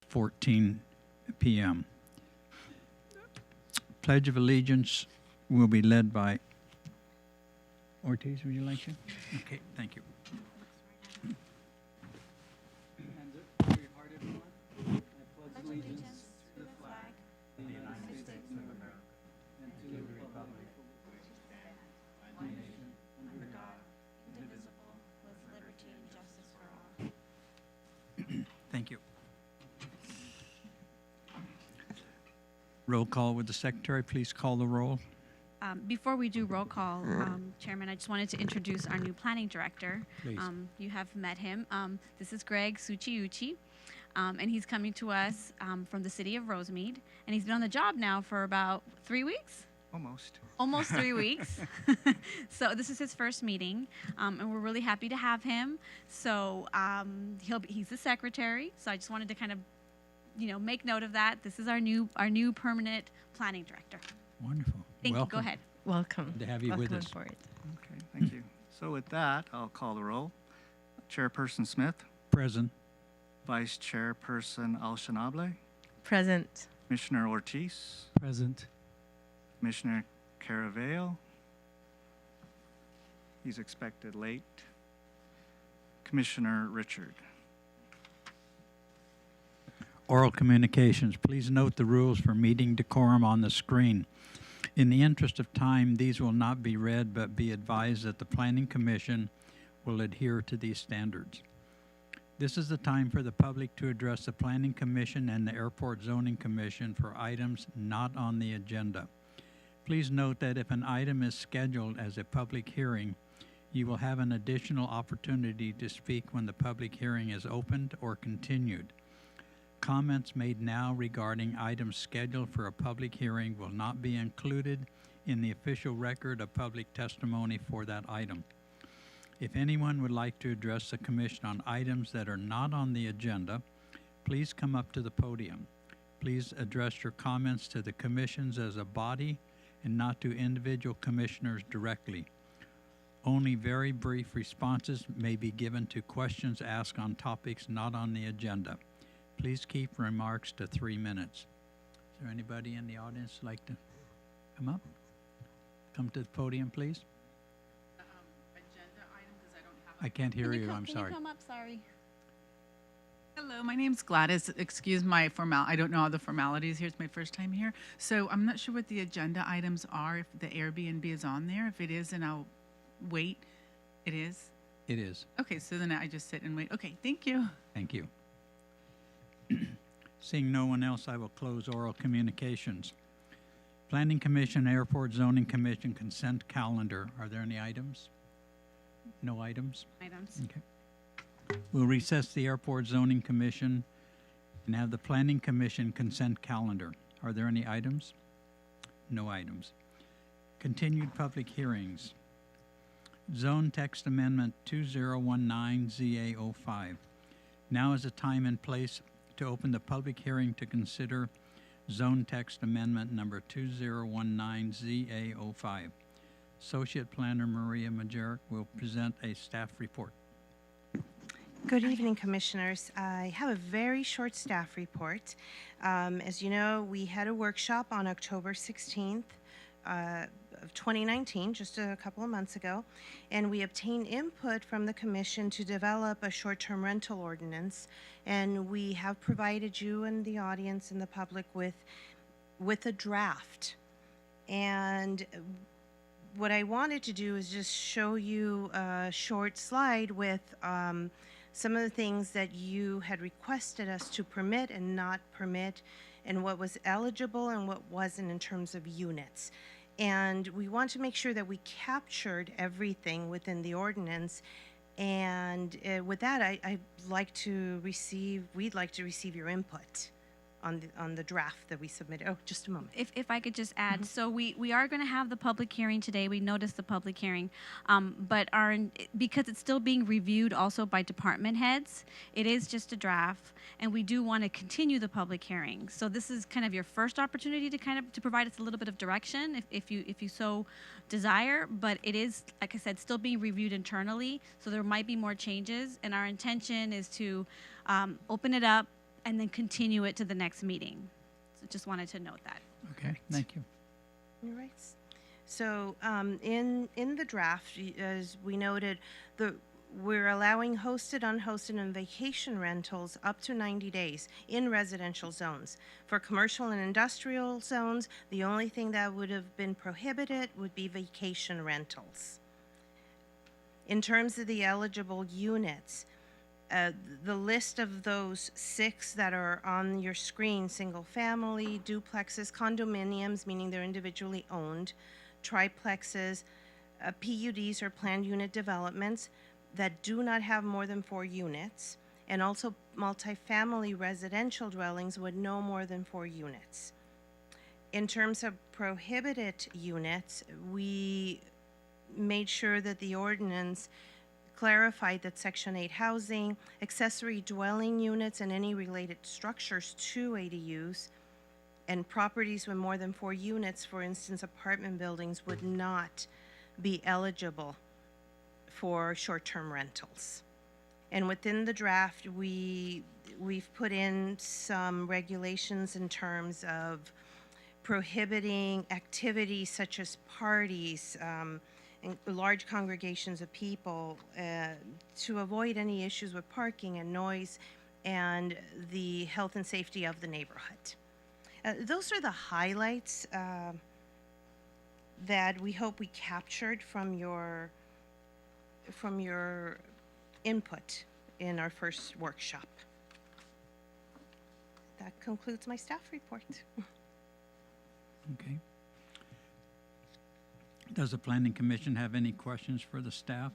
14 p.m. Pledge of Allegiance will be led by Ortiz. Would you like to? Okay, thank you. Hands up to your heart, everyone. I pledge allegiance to the flag of the United States of America and to the republic for which it stands, one nation, under God, indivisible, with liberty and justice for all. Thank you. Roll call with the secretary. Please call the roll. Before we do roll call, Chairman, I just wanted to introduce our new planning director. Please. You have met him. This is Greg Suchiuchi, and he's coming to us from the city of Rosemead, and he's been on the job now for about 3 weeks. Almost 3 weeks. So this is his first meeting, and we're really happy to have him. So he's the secretary. So I just wanted to kind of, make note of that. This is our new permanent planning director. Wonderful. Thank Welcome. you. Go ahead. Welcome. Good to have you with us. For it. Okay, thank you. So with that, I'll call the roll. Chairperson Smith, Present. Vice Chairperson Alshanable, Present. Commissioner Ortiz, Present. Commissioner Caraveo. He's expected late. Commissioner Richard. Oral communications. Please note the rules for meeting decorum on the screen. In the interest of time, these will not be read, but be advised that the Planning Commission will adhere to these standards. This is the time for the public to address the Planning Commission and the Airport Zoning Commission for items not on the agenda. Please note that if an item is scheduled as a public hearing, you will have an additional opportunity to speak when the public hearing is opened or continued. Comments made now regarding items scheduled for a public hearing will not be included in the official record of public testimony for that item. If anyone would like to address the commission on items that are not on the agenda, please come up to the podium. Please address your comments to the commissions as a body and not to individual commissioners directly. Only very brief responses may be given to questions asked on topics not on the agenda. Please keep remarks to 3 minutes. Is there anybody in the audience like to come up? Come to the podium, please. Agenda item, because I don't have. I can't hear you, I'm Can sorry. you come up? Sorry. Hello, my name's Gladys. Excuse my I don't know all the formalities here. It's my first time here. So I'm not sure what the agenda items are, if the Airbnb is on there. If it is, then I'll wait. It is? It is. Okay, so then I just sit and wait. Okay, thank you. Thank you. Seeing no one else, I will close oral communications. Planning Commission, Airport Zoning Commission consent calendar. Are there any items? No items? Items. Okay. We'll recess the Airport Zoning Commission and have the Planning Commission consent calendar. Are there any items? No items. Continued public hearings. Zone Text Amendment 2019-ZA05. Now is the time and place to open the public hearing to consider Zone Text Amendment number 2019-ZA05. Associate Planner Maria Majeric will present a staff report. Good evening, Commissioners. I have a very short staff report. As you know, we had a workshop on October 16th of 2019, just a couple of months ago, and we obtained input from the Commission to develop a short-term rental ordinance, and we have provided you and the audience and the public with a draft. And what I wanted to do is just show you a short slide with some of the things that you had requested us to permit and not permit, and what was eligible and what wasn't in terms of units. And we want to make sure that we captured everything within the ordinance. And with that, we'd like to receive your input on the draft that we submitted. Oh, just a moment. If I could just add, so we are going to have the public hearing today. We noticed the public hearing, but because it's still being reviewed also by department heads, it is just a draft, and we do want to continue the public hearing. So this is kind of your first opportunity to to provide us a little bit of direction, if you so desire. But it is, like I said, still being reviewed internally, so there might be more changes, and our intention is to open it up and then continue it to the next meeting. So just wanted to note that. Okay, thank you. All right. So in the draft, as we noted, we're allowing hosted, unhosted, and vacation rentals up to 90 days in residential zones. For commercial and industrial zones, the only thing that would have been prohibited would be vacation rentals. In terms of the eligible units, the list of those 6 that are on your screen: single family, duplexes, condominiums, meaning they're individually owned, triplexes, PUDs or planned unit developments that do not have more than 4 units, and also multifamily residential dwellings with no more than 4 units. In terms of prohibited units, we made sure that the ordinance clarified that Section 8 housing, accessory dwelling units, and any related structures to ADUs, and properties with more than 4 units, for instance, apartment buildings, would not be eligible for short-term rentals. And within the draft, we've put in some regulations in terms of prohibiting activities such as parties, and large congregations of people, to avoid any issues with parking and noise and the health and safety of the neighborhood. Those are the highlights that we hope we captured from your input in our first workshop. That concludes my staff report. Okay. Does the Planning Commission have any questions for the staff?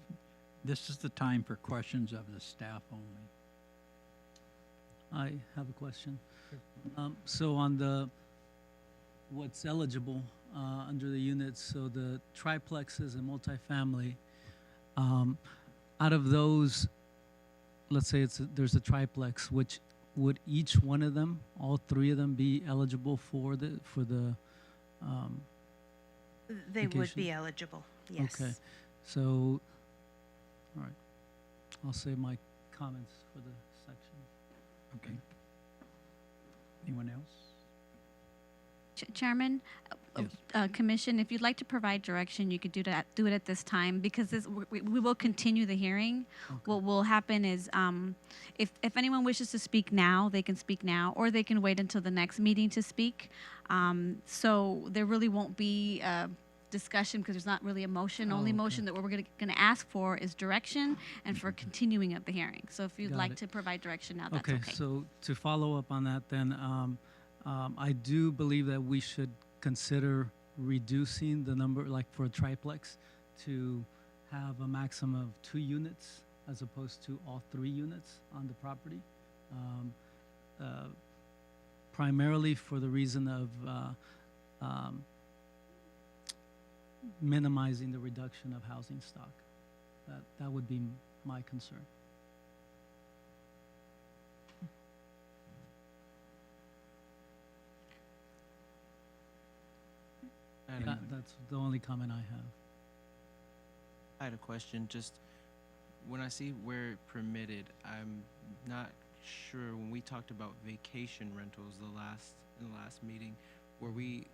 This is the time for questions of the staff only. I have a question. So on the, what's eligible under the units, so the triplexes and multifamily, out of those, let's say there's a triplex, which would each one of them, all three of them, be eligible for the They would Vacation? be eligible, yes. Okay, so, all right, I'll save my comments for the section. Okay. Anyone else? Chairman, Yes. Commission, if you'd like to provide direction, you could do it at this time because we will continue the hearing. Okay. What will happen is if anyone wishes to speak now, they can speak now, or they can wait until the next meeting to speak. So there really won't be a discussion because there's not really a motion. Oh, Only okay. motion that we're going to ask for is direction and for continuing of the hearing. So if you'd Got like it. to provide direction now, that's okay. So to follow up on that then, I do believe that we should consider reducing the number, like for a triplex, to have a maximum of 2 units as opposed to all 3 units on the property. Primarily for the reason of minimizing the reduction of housing stock. That would be my concern. And That's the only comment I have. I had a question. Just when I see where permitted, I'm not sure. When we talked about vacation rentals in the last meeting, were we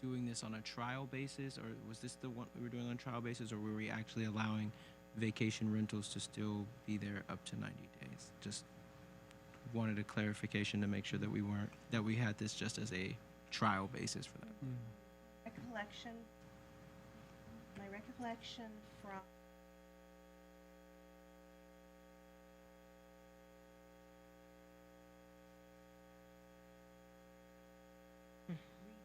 doing this on a trial basis, or was this the one we were doing on a trial basis, or were we actually allowing vacation rentals to still be there up to 90 days? Just wanted a clarification to make sure that we had this just as a trial basis for that. My recollection from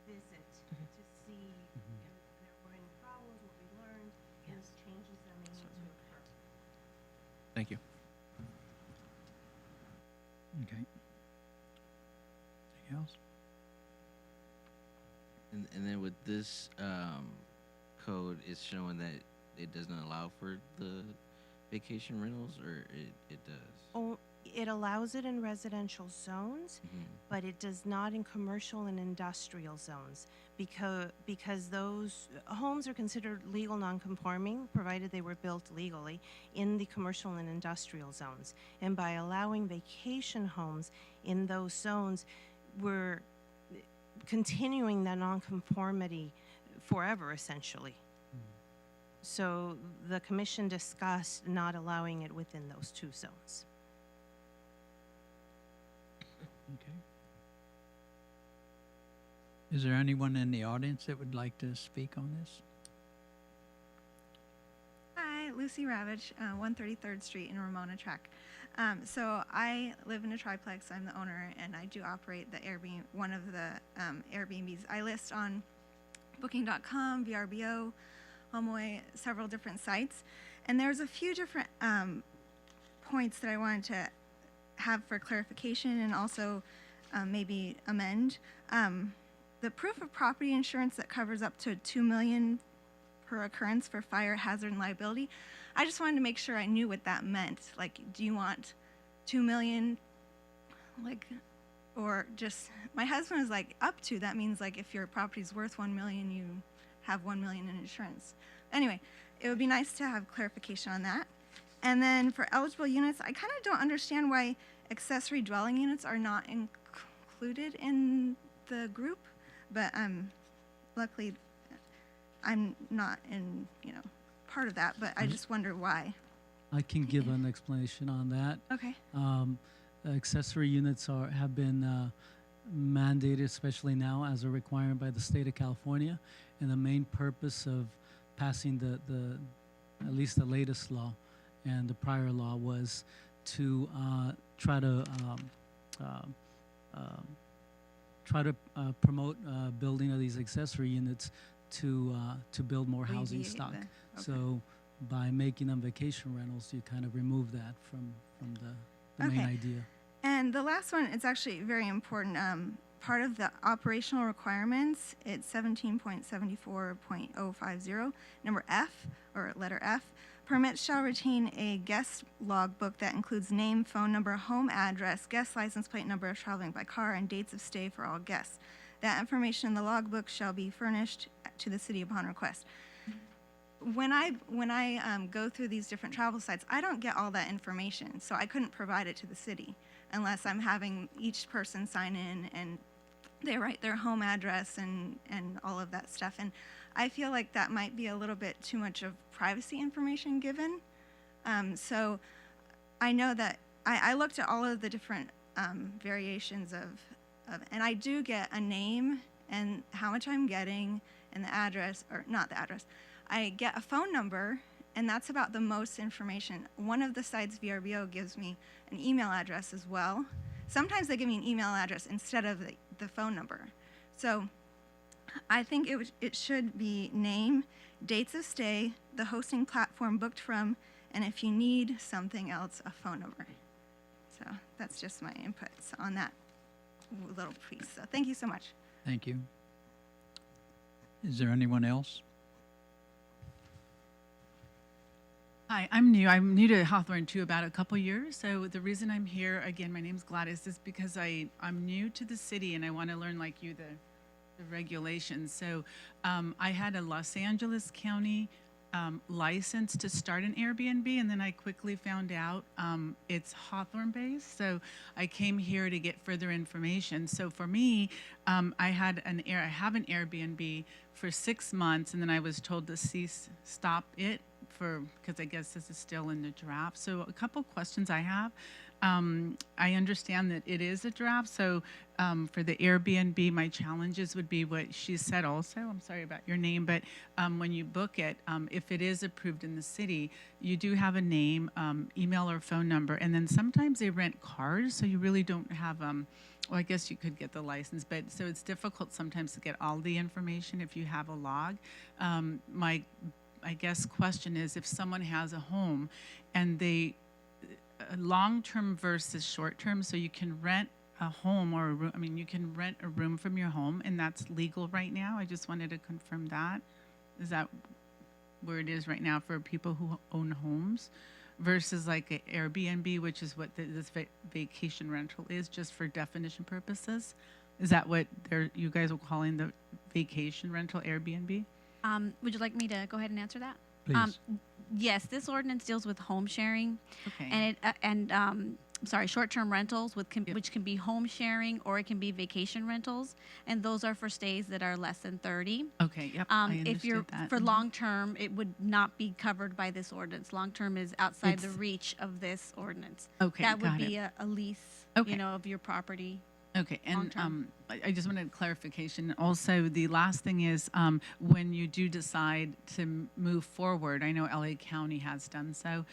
revisit to see if there were any problems, what we learned, and changes that may need to occur. Thank you. Okay. Anything else? And then with this code, it's showing that it does not allow for the vacation rentals, or it does? Oh, it allows it in residential zones, but it does not in commercial and industrial zones because those homes are considered legal nonconforming, provided they were built legally in the commercial and industrial zones. And by allowing vacation homes in those zones, we're continuing the nonconformity forever, essentially. So the commission discussed not allowing it within those 2 zones. Okay. Is there anyone in the audience that would like to speak on this? Hi, Lucy Ravitch, 133rd Street in Ramona Track. So I live in a triplex. I'm the owner, and I do operate the Airbnb, one of the Airbnbs. I list on Booking.com, VRBO, HomeAway, several different sites, and there's a few different points that I wanted to have for clarification and also maybe amend. The proof of property insurance that covers up to $2 million per occurrence for fire, hazard, and liability. I just wanted to make sure I knew what that meant. Like, do you want $2 million, like, or just, my husband was like, up to, that means like if your property's worth $1 million, you have $1 million in insurance. Anyway, it would be nice to have clarification on that. And then for eligible units, I kind of don't understand why accessory dwelling units are not included in the group, but luckily I'm not in, part of that, but I just wonder why. I can give an explanation on that. Okay. Accessory units have been mandated, especially now, as a requirement by the state of California, and the main purpose of passing the at least the latest law and the prior law was to try to promote building of these accessory units to build more housing Alleviate stock. the- okay. So by making them vacation rentals, you kind of remove that from the main Okay. idea. And the last one, it's actually very important. Part of the operational requirements, it's 17.74.050, number F, or letter F. Permits shall retain a guest logbook that includes name, phone number, home address, guest license plate number of traveling by car, and dates of stay for all guests. That information in the logbook shall be furnished to the city upon request. When I go through these different travel sites, I don't get all that information, so I couldn't provide it to the city unless I'm having each person sign in and they write their home address and all of that stuff. And I feel like that might be a little bit too much of privacy information given. So I know that I looked at all of the different variations of, and I do get a name and how much I'm getting and the address, or not the address. I get a phone number, and that's about the most information. One of the sites, VRBO, gives me an email address as well. Sometimes they give me an email address instead of the phone number. So I think it should be name, dates of stay, the hosting platform booked from, and if you need something else, a phone number. So that's just my inputs on that little piece. So thank you so much. Thank you. Is there anyone else? Hi, I'm new. I'm new to Hawthorne too, about a couple years. So the reason I'm here, again, my name's Gladys, is because I'm new to the city and I want to learn, like you, the regulations. So I had a Los Angeles County license to start an Airbnb, and then I quickly found out it's Hawthorne based. So I came here to get further information. So for me, I have an Airbnb for 6 months, and then I was told to stop it because I guess this is still in the draft. So a couple questions I have. I understand that it is a draft, so for the Airbnb, my challenges would be what she said also. I'm sorry about your name, but when you book it, if it is approved in the city, you do have a name, email or phone number, and then sometimes they rent cars, so you really don't have, well, I guess you could get the license, but so it's difficult sometimes to get all the information if you have a log. I guess question is, if someone has a home and they long-term versus short-term, so you can rent a home or a room, I mean, you can rent a room from your home, and that's legal right now. I just wanted to confirm that. Is that where it is right now for people who own homes versus like an Airbnb, which is what this vacation rental is, just for definition purposes? Is that what you guys are calling the vacation rental Airbnb? Would you like me to go ahead and answer that? Please. Yes, this ordinance deals with home sharing, Okay. and short-term rentals which can be home sharing or it can be vacation rentals, and those are for stays that are less than 30. Okay, yep, I understood If you're that. for long-term, it would not be covered by this ordinance. Long-term is outside the reach of this ordinance. Okay, That would got be it. a lease, Okay. of your property. Okay, and long-term. I just wanted clarification. Also, the last thing is when you do decide to move forward, I know LA County has done so,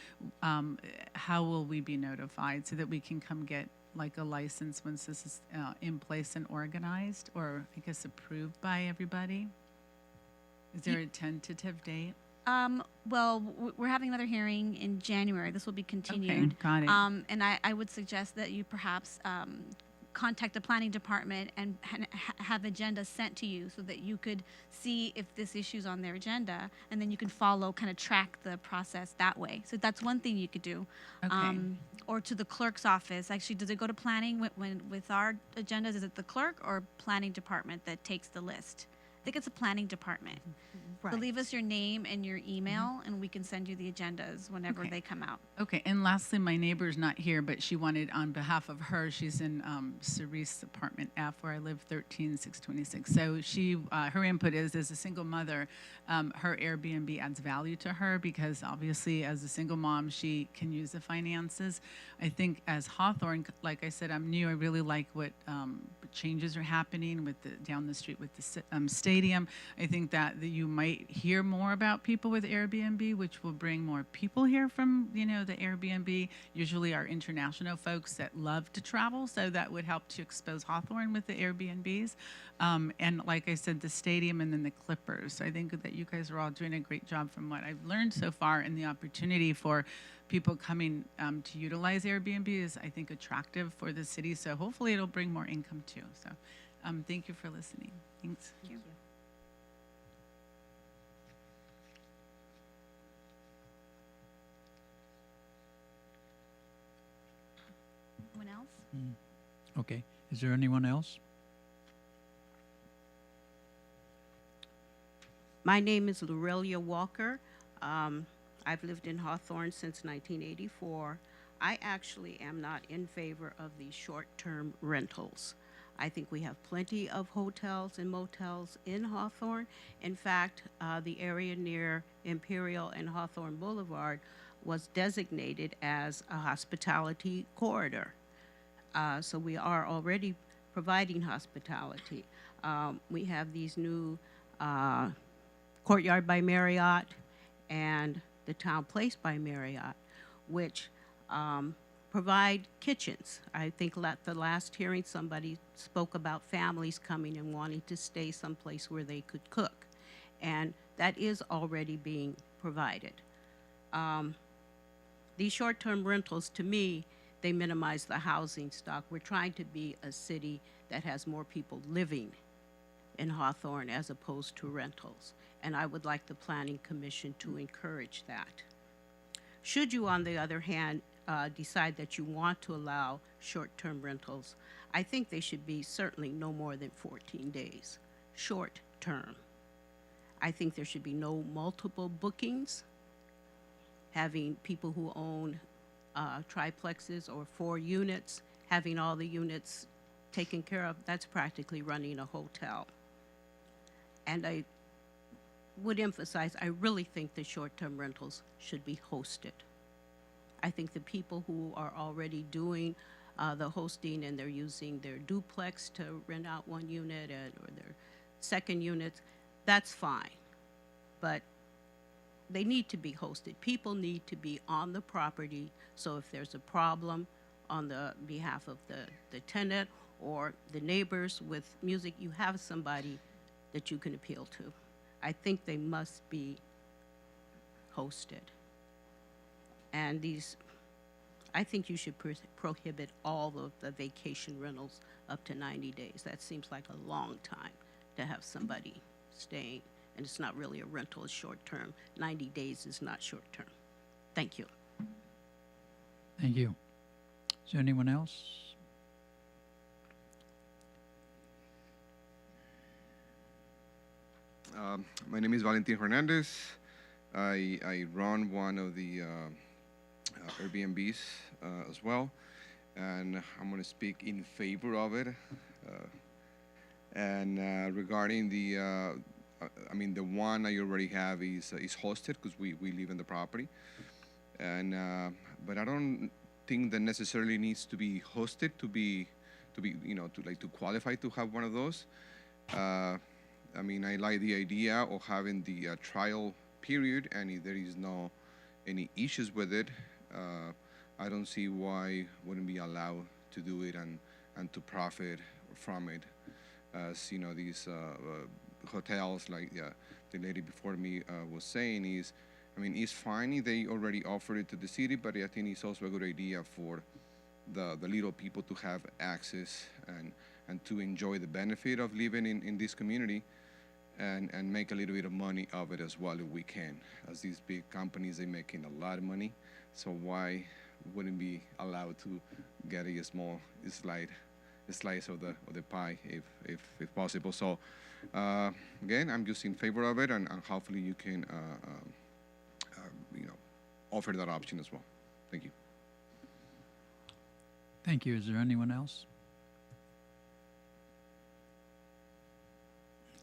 how will we be notified so that we can come get like a license once this is in place and organized, or I guess approved by everybody? Is there a tentative date? Well, we're having another hearing in January. This will be continued. Okay, got it. And I would suggest that you perhaps contact the planning department and have agendas sent to you so that you could see if this issue's on their agenda, and then you can kind of track the process that way. So that's one thing you could do. Okay. Or to the clerk's office. Actually, does it go to planning with our agendas? Is it the clerk or planning department that takes the list? I think it's a planning department. So leave us your name and your email, and we can send you the agendas whenever Okay. they come out. Okay, and lastly, my neighbor's not here, but she wanted, on behalf of her, she's in Cerise Apartment F, where I live, 13626. So she, her input is, as a single mother, her Airbnb adds value to her because obviously, as a single mom, she can use the finances. I think as Hawthorne, like I said, I'm new. I really like what changes are happening with down the street with the stadium. I think that you might hear more about people with Airbnb, which will bring more people here from, the Airbnb, usually our international folks that love to travel. So that would help to expose Hawthorne with the Airbnbs. And like I said, the stadium and then the Clippers. So I think that you guys are all doing a great job from what I've learned so far, and the opportunity for people coming to utilize Airbnb is, I think, attractive for the city. So hopefully it'll bring more income too. So thank you for listening. Thanks. Thank you. Anyone else? Okay. Is there anyone else? My name is Lorelia Walker. I've lived in Hawthorne since 1984. I actually am not in favor of these short-term rentals. I think we have plenty of hotels and motels in Hawthorne. In fact, the area near Imperial and Hawthorne Boulevard was designated as a hospitality corridor. So we are already providing hospitality. We have these new Courtyard by Marriott and the Town Place by Marriott, which provide kitchens. I think the last hearing somebody spoke about families coming and wanting to stay someplace where they could cook, and that is already being provided. These short-term rentals, to me, they minimize the housing stock. We're trying to be a city that has more people living in Hawthorne as opposed to rentals, and I would like the Planning Commission to encourage that. Should you, on the other hand, decide that you want to allow short-term rentals, I think they should be certainly no more than 14 days, short-term. I think there should be no multiple bookings. Having people who own triplexes or 4 units, having all the units taken care of, that's practically running a hotel. And I would emphasize, I really think the short-term rentals should be hosted. I think the people who are already doing the hosting and they're using their duplex to rent out 1 unit or their second units, that's fine. But they need to be hosted. People need to be on the property, so if there's a problem on the behalf of the tenant or the neighbors with music, you have somebody that you can appeal to. I think they must be hosted. And I think you should prohibit all of the vacation rentals up to 90 days. That seems like a long time to have somebody staying. And it's not really a rental, it's short-term. 90 days is not short-term. Thank you. Thank you. Is there anyone else? My name is Valentin Hernandez. I run one of the Airbnbs as well, and I'm going to speak in favor of it. Regarding the the one I already have is hosted because we live in the property, but I don't think that necessarily needs to be hosted to qualify to have one of those. I like the idea of having the trial period, and if there is any issues with it, I don't see why wouldn't be allowed to do it and to profit from it. As these hotels, like the lady before me was saying, it's fine if they already offer it to the city, but I think it's also a good idea for the little people to have access and to enjoy the benefit of living in this community and make a little bit of money of it as well if we can. As these big companies, they're making a lot of money, so why wouldn't be allowed to get a small slice of the pie if possible? So again, I'm just in favor of it, and hopefully you can offer that option as well. Thank you. Thank you. Is there anyone else?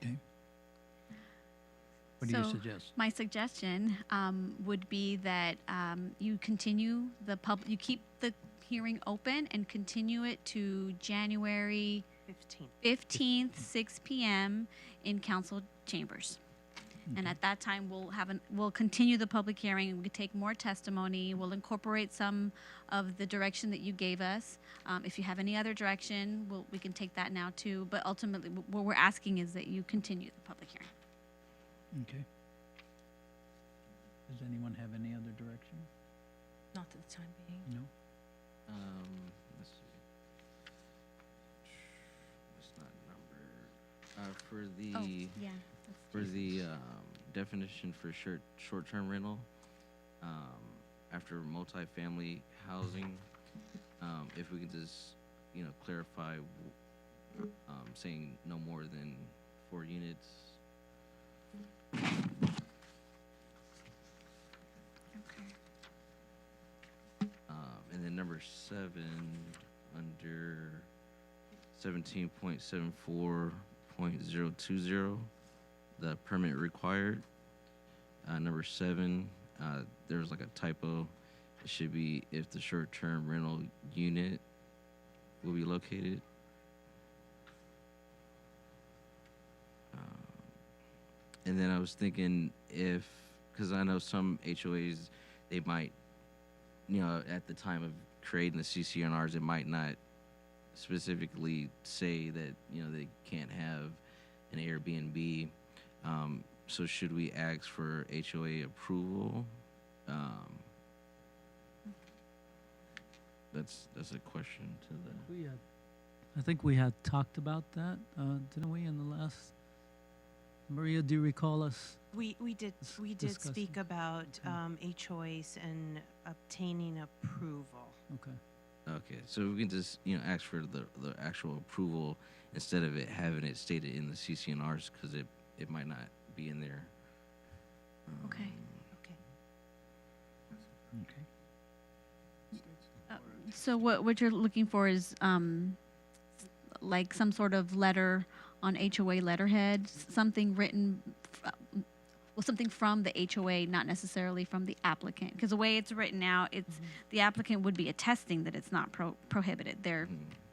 Okay. What do you suggest? My suggestion would be that you continue you keep the hearing open and continue it to January 15th, 6 p.m. in council chambers. And at that time, we'll continue the public hearing, and we can take more testimony. We'll incorporate some of the direction that you gave us. If you have any other direction, we can take that now too. But ultimately, what we're asking is that you continue the public hearing. Okay. Does anyone have any other direction? Not at the time being. No? Let's see. What's that number? For the Oh, yeah. for the definition for short-term rental, after multifamily housing, if we can just, clarify, saying no more than 4 units. And then number 7, under 17.74.020, the permit required. Number 7, there's like a typo. It should be if the short-term rental unit will be located. And then I was thinking because I know some HOAs, they might, at the time of creating the CCNRs, it might not specifically say that, they can't have an Airbnb. So should we ask for HOA approval? That's a question to the. I think we had talked about that, didn't we, in the last? Maria, do you recall us? We did discussing. speak about Okay. HOAs and obtaining approval. Okay. Okay, so we can just ask for the actual approval instead of it having it stated in the CCNRs because it might not be in there. Okay. Okay. Okay. So what you're looking for is like some sort of letter on HOA letterhead, something written, something from the HOA, not necessarily from the applicant. Because the way it's written now, it's the applicant would be attesting that it's not prohibited. They're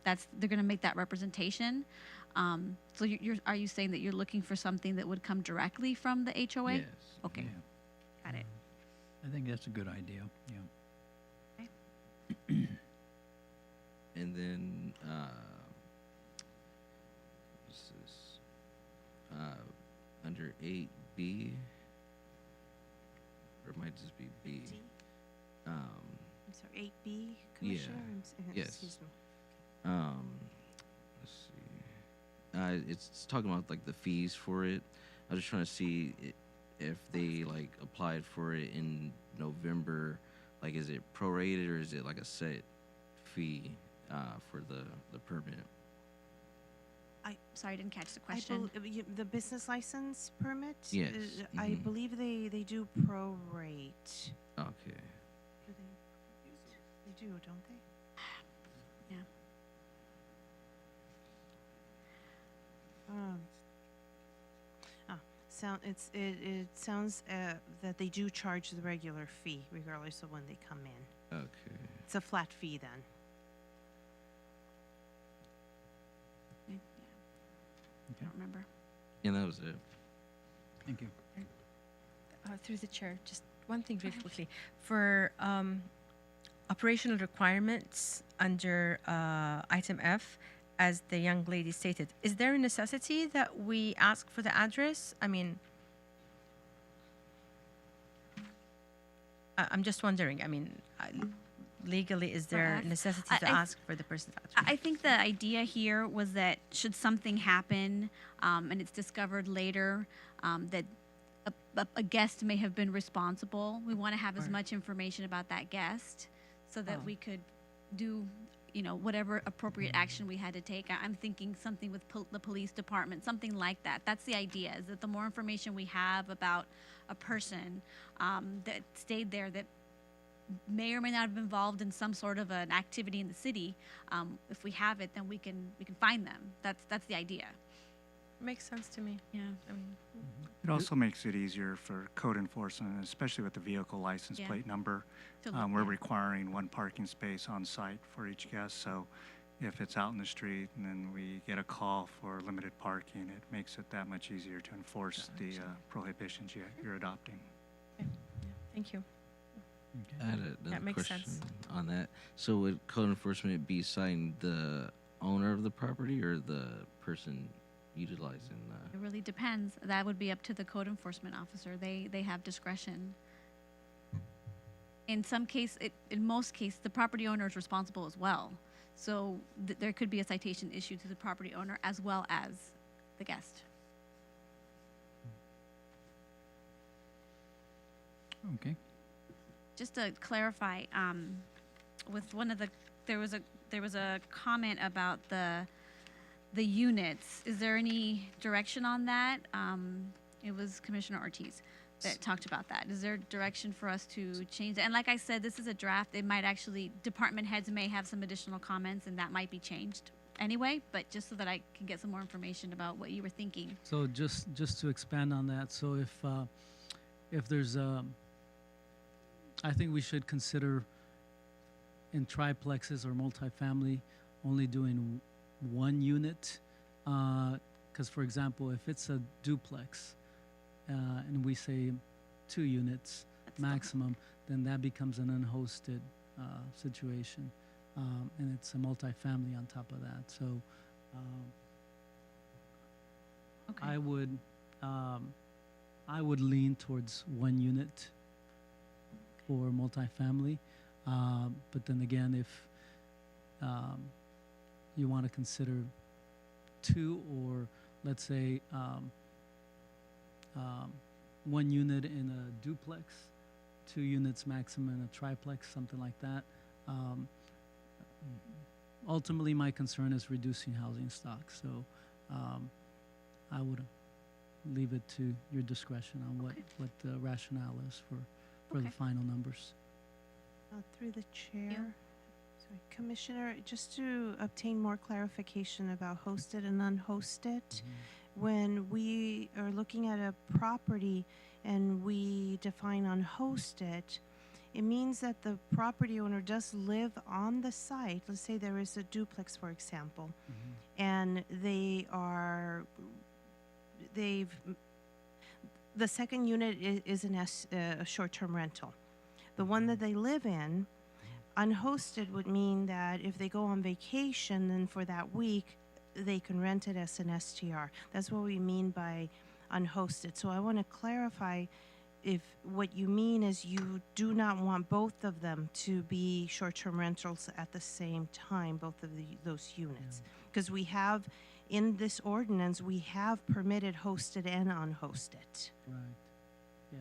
going to make that representation. So are you saying that you're looking for something that would come directly from the HOA? Yes. Okay, Yeah. got it. I think that's a good idea, yeah. And then what's this? Under 8B, or it might just be B. D? I'm sorry, 8B, Commissioner? Yes. Excuse me. Let's see. It's talking about like the fees for it. I was just trying to see if they like applied for it in November. Like, is it prorated or is it like a set fee for the permit? Sorry, I didn't catch the I question. the business license permit? Yes. I Mhm. believe they do prorate. Okay. Do they do, don't they? Yeah. It sounds that they do charge the regular fee regardless of when they come in. Okay. It's a flat fee then. I don't remember. And that was it. Thank you. Through the chair, just one thing really quickly. For operational requirements under item F, as the young lady stated, is there a necessity that we ask for the address? I mean, I'm just wondering. I mean, legally, is there F? necessity to I ask for the person's address? I think the idea here was that should something happen and it's discovered later that a guest may have been responsible, we want to have as Right. much information about that guest so that Oh. we could do, whatever appropriate action we had to take. I'm thinking something with the police department, something like that. That's the idea, is that the more information we have about a person that stayed there that may or may not have been involved in some sort of an activity in the city, if we have it, then we can find them. That's the idea. Makes sense to me. Yeah. I mean, It also makes it easier for code enforcement, especially with the vehicle license Yeah. plate number. To look We're at. requiring one parking space on site for each guest, so if it's out in the street and then we get a call for limited parking, it makes it that much easier to enforce the prohibitions you're adopting. thank you. I had another That makes question sense. on that. So would code enforcement be citing the owner of the property or the person utilizing It really depends. That would be up to the code enforcement officer. They have discretion. in some case, in most cases, the property owner is responsible as well. So there could be a citation issued to the property owner as well as the guest. Okay. Just to clarify, with one of the, there was a comment about the units. Is there any direction on that? It was Commissioner Ortiz that talked about that. Is there direction for us to change that? And like I said, this is a draft. It might actually, department heads may have some additional comments, and that might be changed anyway. But just so that I can get some more information about what you were thinking. So just to expand on that, so if there's I think we should consider in triplexes or multifamily only doing one unit, because for example, if it's a duplex and we say 2 units maximum, then that becomes an unhosted situation, and it's a multifamily on top of that. So Okay. I would lean towards 1 unit for multifamily, but then again, if you want to consider 2, or let's say 1 unit in a duplex, 2 units maximum in a triplex, something like that. Ultimately, my concern is reducing housing stock, so I would leave it to your discretion on what the rationale is for the final numbers. Through the chair. Sorry, Commissioner, just to obtain more clarification about hosted and unhosted, when we are looking at a property and we define unhosted, it means that the property owner does live on the site. Let's say there is a duplex, for example, and the second unit is a short-term rental. The one that they live in, unhosted would mean that if they go on vacation, then for that week, they can rent it as an STR. That's what we mean by unhosted. So I want to clarify if what you mean is you do not want both of them to be short-term rentals at the same time, both of those units. Because we have, in this ordinance, we have permitted hosted and unhosted. Right. Yeah.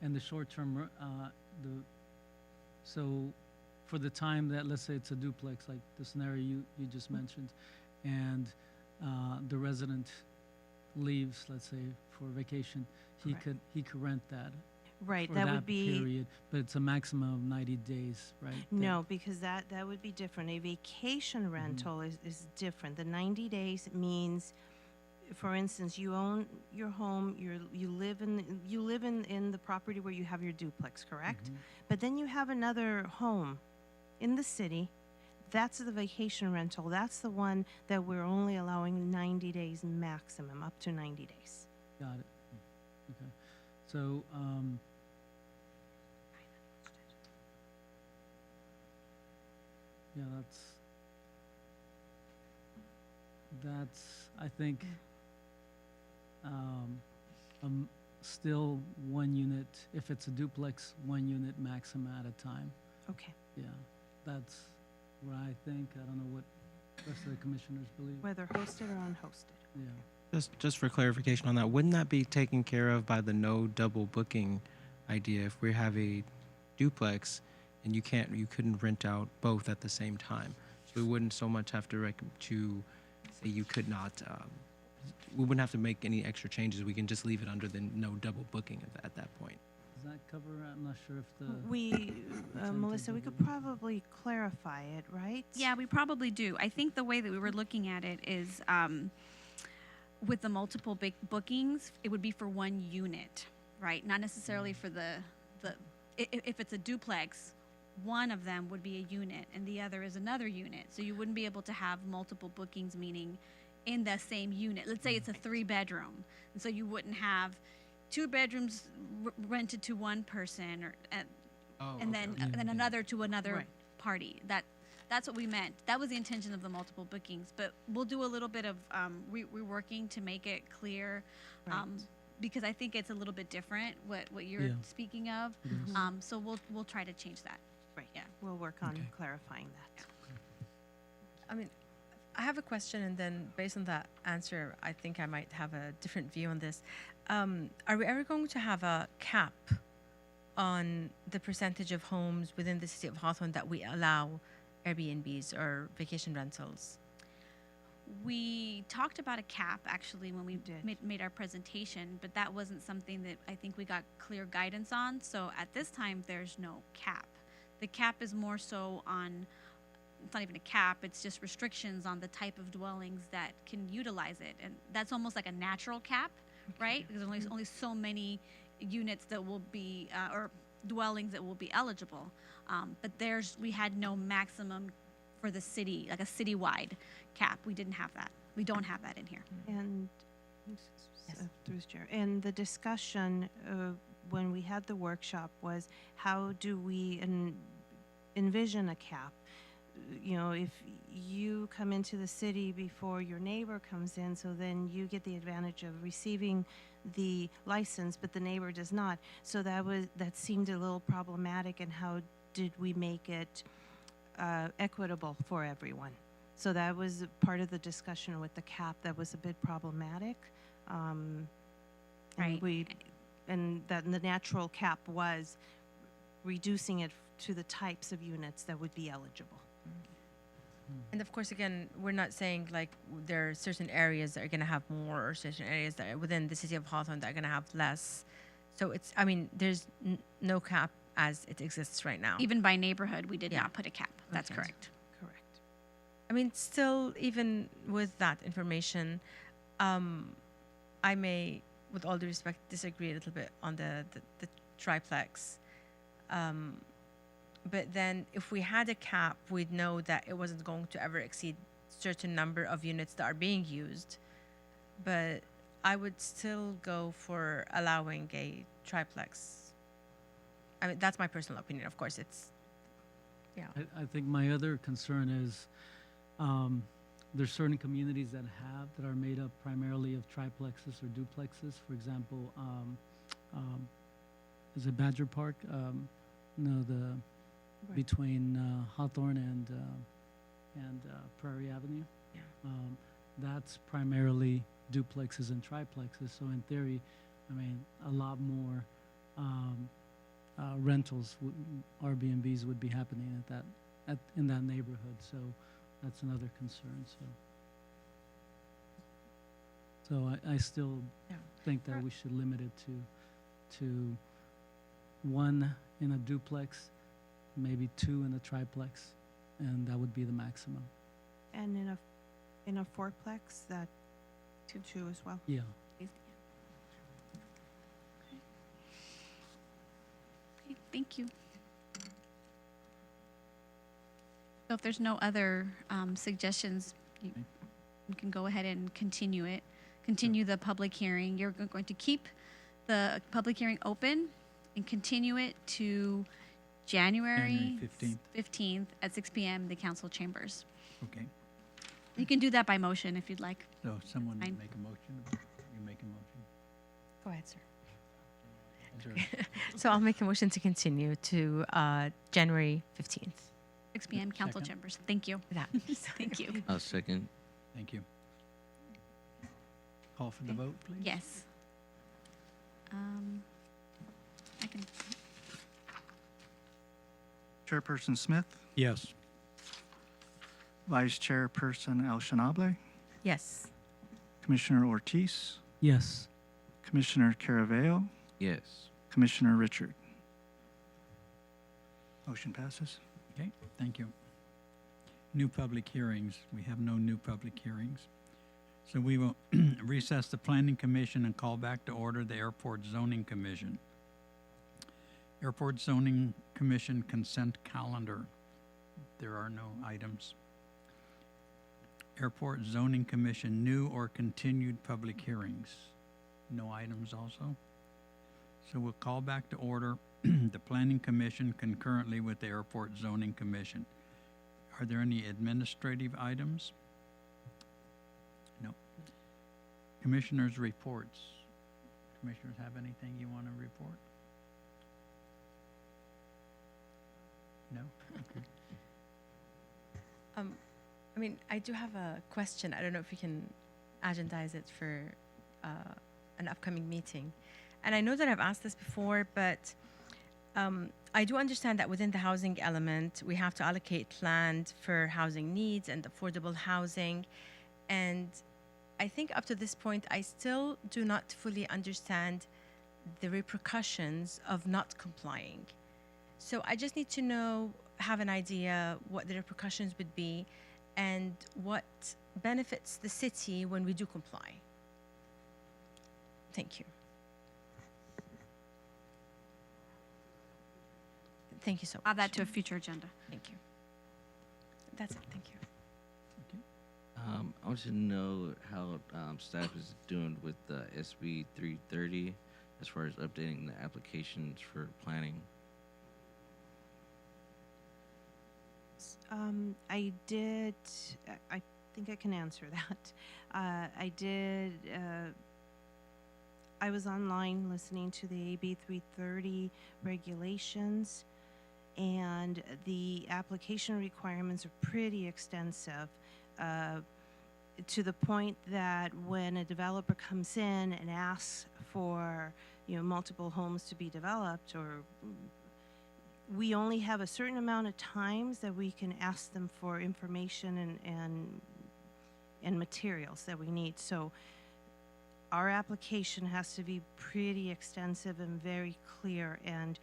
And the short-term, so for the time that, let's say it's a duplex, like the scenario you just mentioned, and the resident leaves, let's say for vacation, he Correct. could rent that. Right, For that would be period, but it's a maximum of 90 days, right? no, because that would be different. A vacation rental is different. The 90 days means, for instance, you own your home, you live in the property where you have your duplex, correct? But then you have another home in the city. That's the vacation rental. That's the one that we're only allowing 90 days maximum, up to 90 days. Got it. Okay. So, yeah, that's I think still 1 unit. If it's a duplex, 1 unit maximum at a time. Okay. Yeah, that's what I think. I don't know what the rest of the commissioners believe. Whether hosted or unhosted. Yeah. Just for clarification on that, wouldn't that be taken care of by the no double booking idea? If we have a duplex and you couldn't rent out both at the same time, so we wouldn't so much have to say you could not. We wouldn't have to make any extra changes. We can just leave it under the no double booking at that point. Does that cover? I'm not sure if the Melissa, we could probably clarify it, right? Yeah, we probably do. I think the way that we were looking at it is with the multiple big bookings, it would be for 1 unit, right? Not necessarily for if it's a duplex, one of them would be a unit and the other is another unit. So you wouldn't be able to have multiple bookings, meaning in the same unit. Let's say it's a 3-bedroom. And so you wouldn't have 2 bedrooms rented to one person and then another to another party. That's what we meant. That was the intention of the multiple bookings. But we'll do a little bit of reworking to make it clear. Right. because I think it's a little bit different what you're Yeah. speaking of. It is. So we'll try to change that. Right. Yeah. We'll work on Okay. clarifying that. I mean, I have a question, and then based on that answer, I think I might have a different view on this. Are we ever going to have a cap on the percentage of homes within the city of Hawthorne that we allow Airbnbs or vacation rentals? We talked about a cap actually when we did. made our presentation, but that wasn't something that I think we got clear guidance on. So at this time, there's no cap. The cap is more so on, it's not even a cap, it's just restrictions on the type of dwellings that can utilize it. And that's almost like a natural cap, right? Because only so many units that will be, or dwellings that will be eligible. But we had no maximum for the city, like a citywide cap. We didn't have that. We don't have that in here. And through the chair. And the discussion when we had the workshop was how do we envision a cap? You know, if you come into the city before your neighbor comes in, so then you get the advantage of receiving the license, but the neighbor does not. So that seemed a little problematic. And how did we make it equitable for everyone? So that was part of the discussion with the cap that was a bit problematic. Right. And that the natural cap was reducing it to the types of units that would be eligible. And of course, again, we're not saying like there are certain areas that are going to have more or certain areas that are within the city of Hawthorne that are going to have less. So it's, I mean, there's no cap as it exists right now. Even by neighborhood, we did Yeah. not put a cap. That's Okay. correct. Correct. I mean, still, even with that information, I may, with all due respect, disagree a little bit on the triplex. But then if we had a cap, we'd know that it wasn't going to ever exceed certain number of units that are being used. But I would still go for allowing a triplex. I mean, that's my personal opinion. Of course, it's, yeah. I think my other concern is there's certain communities that are made up primarily of triplexes or duplexes. For example, is it Badger Park? No, between Hawthorne and Prairie Avenue. Yeah. That's primarily duplexes and triplexes. So in theory, I mean, a lot more rentals, Airbnbs would be happening in that neighborhood. So that's another concern. So I still Yeah. think that we should limit it to one in a duplex, maybe two in a triplex, and that would be the maximum. And in a fourplex, that two as well. Yeah. Okay, thank you. So if there's no other suggestions, you can go ahead and continue the public hearing. You're going to keep the public hearing open and continue it to January 15th at 6 p.m. in the council chambers. Okay, You can do that by motion if you'd like. so someone Fine. make a motion? You make a motion? Go ahead, sir. Is there- So I'll make a motion to continue to January 15th. 6 p.m. council Second. chambers. Thank you. That. Thank you. I'll second. Thank you. Call for the vote, please? Yes. I can. Chairperson Smith, Yes. Vice Chairperson El Shanable, Yes. Commissioner Ortiz, Yes. Commissioner Caraveo, Yes. Commissioner Richard. Motion passes. Okay, thank you. New public hearings. We have no new public hearings. So we will recess the Planning Commission and call back to order the Airport Zoning Commission. Airport Zoning Commission consent calendar. There are no items. Airport Zoning Commission new or continued public hearings. No items also. So we'll call back to order the Planning Commission concurrently with the Airport Zoning Commission. Are there any administrative items? No. Commissioners' reports. commissioners have anything you want to report? No? Okay. I mean, I do have a question. I don't know if we can agendize it for an upcoming meeting. And I know that I've asked this before, but I do understand that within the housing element, we have to allocate land for housing needs and affordable housing. And I think up to this point, I still do not fully understand the repercussions of not complying. So I just need to know, have an idea what the repercussions would be and what benefits the city when we do comply. Thank you. Thank you so much. Add that to a future agenda. Thank you. That's it. Thank you. I want to know how staff is doing with the SB 330 as far as updating the applications for planning. I did, I think I can answer that. I was online listening to the AB 330 regulations, and the application requirements are pretty extensive, to the point that when a developer comes in and asks for, multiple homes to be developed, or we only have a certain amount of times that we can ask them for information and materials that we need. So our application has to be pretty extensive and very clear, and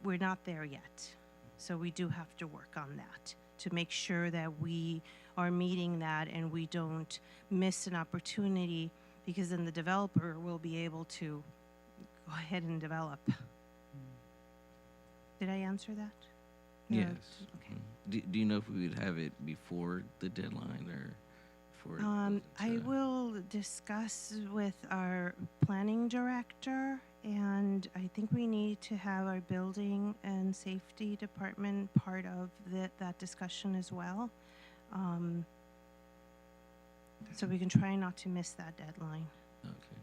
we're not there yet. So we do have to work on that to make sure that we are meeting that and we don't miss an opportunity, because then the developer will be able to go ahead and develop. Did I answer that? Yes. Okay. Do you know if we would have it before the deadline or before? I will discuss with our planning director, and I think we need to have our building and safety department part of that discussion as well. So we can try not to miss that deadline. Okay.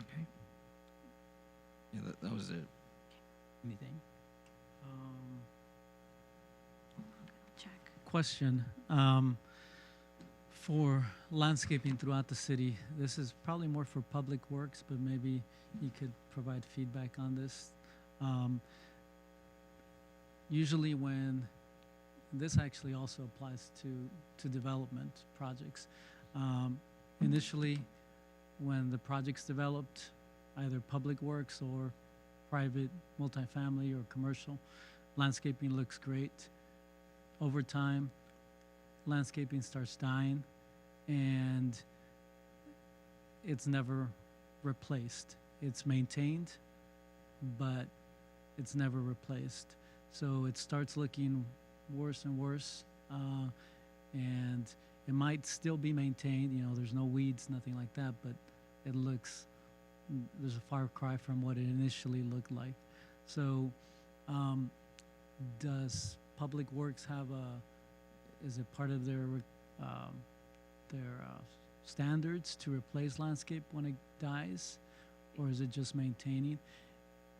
Okay. Yeah, that was it. Anything? Check. Question. For landscaping throughout the city, this is probably more for public works, but maybe you could provide feedback on this. Usually when, this actually also applies to development projects. Initially, when the project's developed, either public works or private, multifamily, or commercial, landscaping looks great. Over time, landscaping starts dying, and it's never replaced. It's maintained, but it's never replaced. So it starts looking worse and worse, and it might still be maintained. There's no weeds, nothing like that, but it looks, there's a far cry from what it initially looked like. So does Public Works have is it part of their standards to replace landscape when it dies, or is it just maintaining?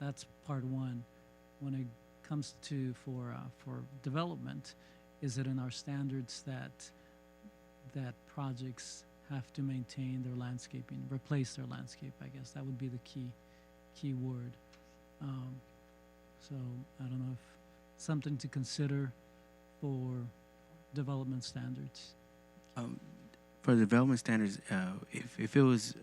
That's part one. When it comes to for development, is it in our standards that projects have to maintain their landscaping, replace their landscape? I guess that would be the key word. So I don't know if something to consider for development standards. For the development standards, if it was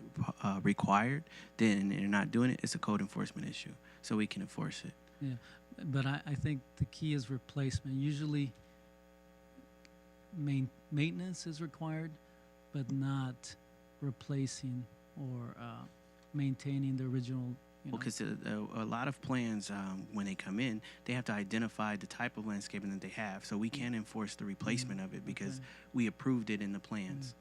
required, then they're not doing it, it's a code enforcement issue, so we can enforce it. Yeah, but I think the key is replacement. Usually maintenance is required, but not replacing or maintaining the original. Well, because a lot of plans, when they come in, they have to identify the type of landscaping that they have, so we can enforce the replacement of it because we approved it in the plans.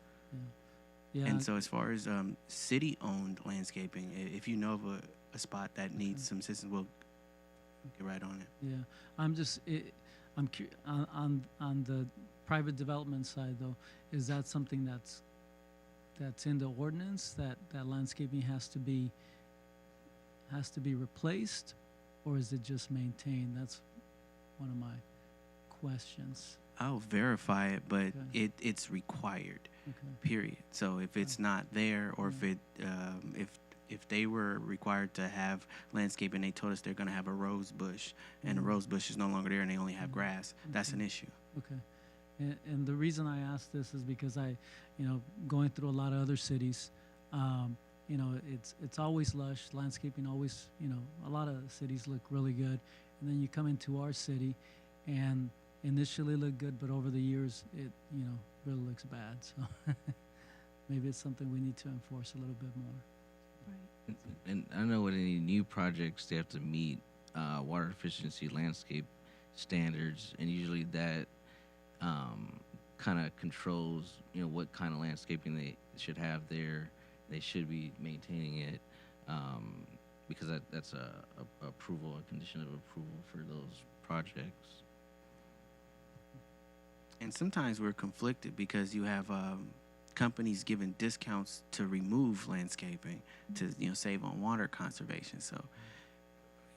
Yeah. And so as far as city-owned landscaping, if you know of a spot that needs some assistance, we'll get right on it. Yeah, I'm on the private development side though. Is that something that's in the ordinance that landscaping has to be replaced, or is it just maintained? That's one of my questions. I'll verify it, but Okay. it's required. Okay. Period. So if it's not there, or if they were required to have landscaping, they told us they're going to have a rose bush, and the rose bush is no longer there, and they only have grass. That's an issue. Okay. And the reason I ask this is because going through a lot of other cities, it's always lush, landscaping always, a lot of cities look really good. And then you come into our city and initially look good, but over the years, it, really looks bad. So maybe it's something we need to enforce a little bit more. And I know with any new projects, they have to meet water efficiency landscape standards, and usually that kind of controls, what kind of landscaping they should have there. They should be maintaining it because that's a condition of approval for those projects. And sometimes we're conflicted because you have companies giving discounts to remove landscaping to save on water conservation. So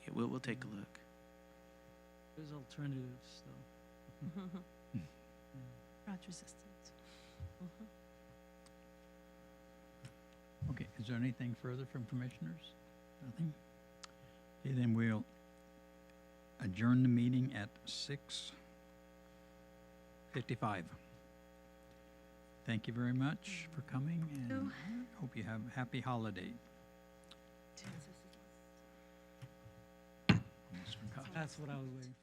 yeah, we'll take a look. There's alternatives, though. Drought resistance. Okay, is there anything further from commissioners? Nothing? Okay, then we'll adjourn the meeting at 6:55. Thank you very much for coming, and hope you have a happy holiday. Almost forgot. That's what I was waiting for.